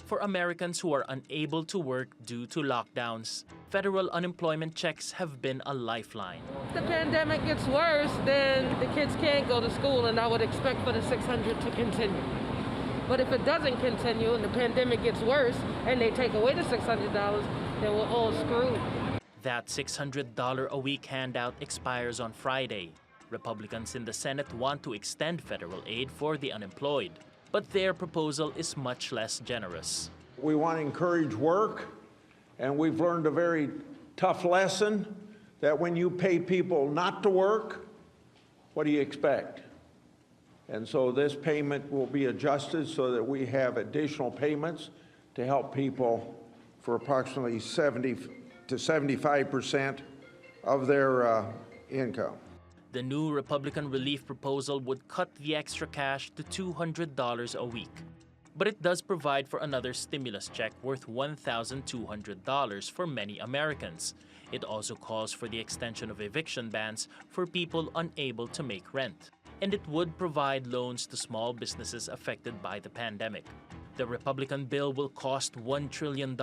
for Americans who are unable to work due to lockdowns. Federal unemployment checks have been a lifeline. If the pandemic gets worse, then the kids can't go to school, and I would expect for the $600 to continue. But if it doesn't continue and the pandemic gets worse and they take away the $600, then we're all screwed. That $600 a week handout expires on Friday. Republicans in the Senate want to extend federal aid for the unemployed, but their proposal is much less generous. We want to encourage work, and we've learned a very tough lesson that when you pay people not to work, what do you expect? And so this payment will be adjusted so that we have additional payments to help people for approximately 70 to 75% of their income. The new Republican relief proposal would cut the extra cash to $200 a week. But it does provide for another stimulus check worth $1,200 for many Americans. It also calls for the extension of eviction bans for people unable to make rent. And it would provide loans to small businesses affected by the pandemic. The Republican bill will cost $1 trillion.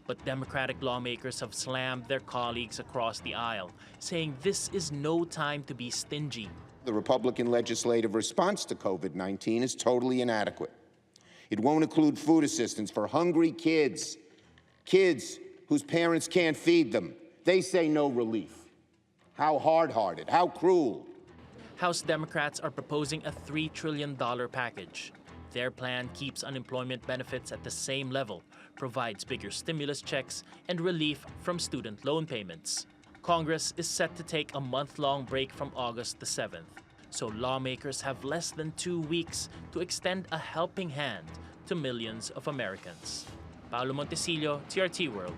But Democratic lawmakers have slammed their colleagues across the aisle, saying this is no time to be stingy. The Republican legislative response to COVID-19 is totally inadequate. It won't include food assistance for hungry kids whose parents can't feed them. They say no relief. How hard-hearted, how cruel. House Democrats are proposing a $3 trillion package. Their plan keeps unemployment benefits at the same level, provides bigger stimulus checks, and relief from student loan payments. Congress is set to take a month-long break from August the 7th, so lawmakers have less than 2 weeks to extend a helping hand to millions of Americans. Paolo Montecillo, TRT World.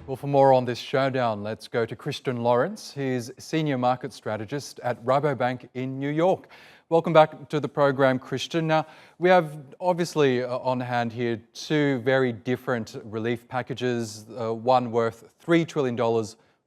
Well, for more on this showdown, let's go to Christian Lawrence. He's Senior Market Strategist at Rabobank in New York. Welcome back to the program, Christian. Now, we have obviously on hand here two very different relief packages, one worth $3 trillion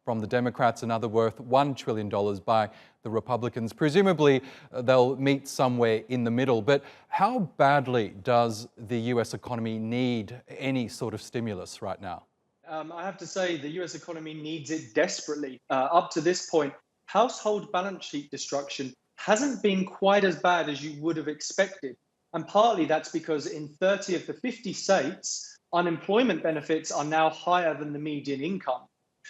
from the Democrats, another worth $1 trillion by the Republicans. Presumably, they'll meet somewhere in the middle. But how badly does the US economy need any sort of stimulus right now? I have to say the US economy needs it desperately. Up to this point, household balance sheet destruction hasn't been quite as bad as you would have expected. And partly that's because in 30 of the 50 states, unemployment benefits are now higher than the median income.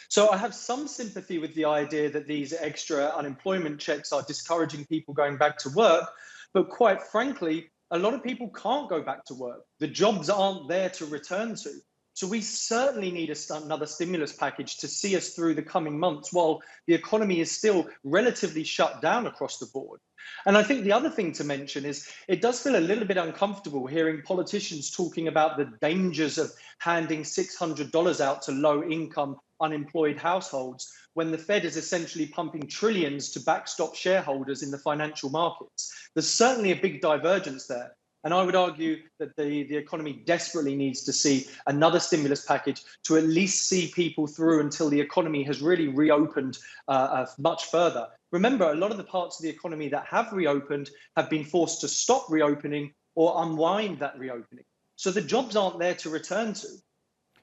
So I have some sympathy with the idea that these extra unemployment checks are discouraging people going back to work. But quite frankly, a lot of people can't go back to work. The jobs aren't there to return to. So we certainly need another stimulus package to see us through the coming months while the economy is still relatively shut down across the board. And I think the other thing to mention is it does feel a little bit uncomfortable hearing politicians talking about the dangers of handing $600 out to low-income unemployed households when the Fed is essentially pumping trillions to backstop shareholders in the financial markets. There's certainly a big divergence there. And I would argue that the economy desperately needs to see another stimulus package to at least see people through until the economy has really reopened much further. Remember, a lot of the parts of the economy that have reopened have been forced to stop reopening or unwind that reopening. So the jobs aren't there to return to.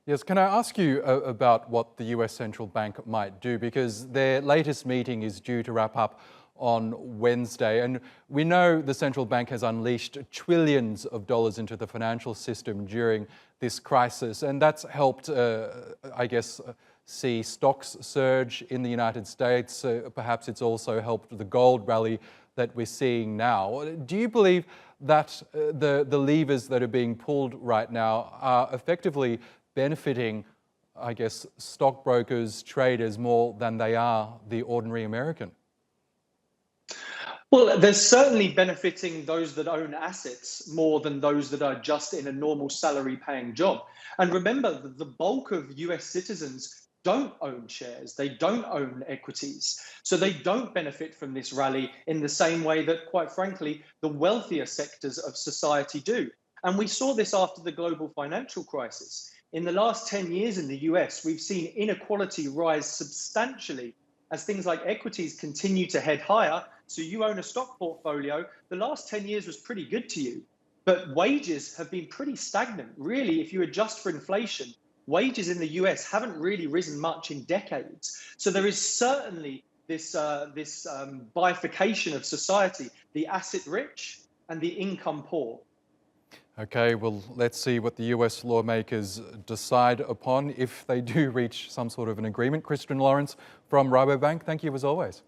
Yes, can I ask you about what the US Central Bank might do? Because their latest meeting is due to wrap up on Wednesday. And we know the central bank has unleashed trillions of dollars into the financial system during this crisis. And that's helped, I guess, see stocks surge in the United States. Perhaps it's also helped the gold rally that we're seeing now. Do you believe that the levers that are being pulled right now are effectively benefiting, I guess, stockbrokers, traders more than they are the ordinary American? Well, they're certainly benefiting those that own assets more than those that are just in a normal salary paying job. And remember, the bulk of US citizens don't own shares. They don't own equities. So they don't benefit from this rally in the same way that, quite frankly, the wealthier sectors of society do. And we saw this after the global financial crisis. In the last 10 years in the US, we've seen inequality rise substantially as things like equities continue to head higher. So you own a stock portfolio, the last 10 years was pretty good to you. But wages have been pretty stagnant. Really, if you adjust for inflation, wages in the US haven't really risen much in decades. So there is certainly this bifurcation of society, the asset rich and the income poor. Okay, well, let's see what the US lawmakers decide upon if they do reach some sort of an agreement. Christian Lawrence from Rabobank, thank you as always.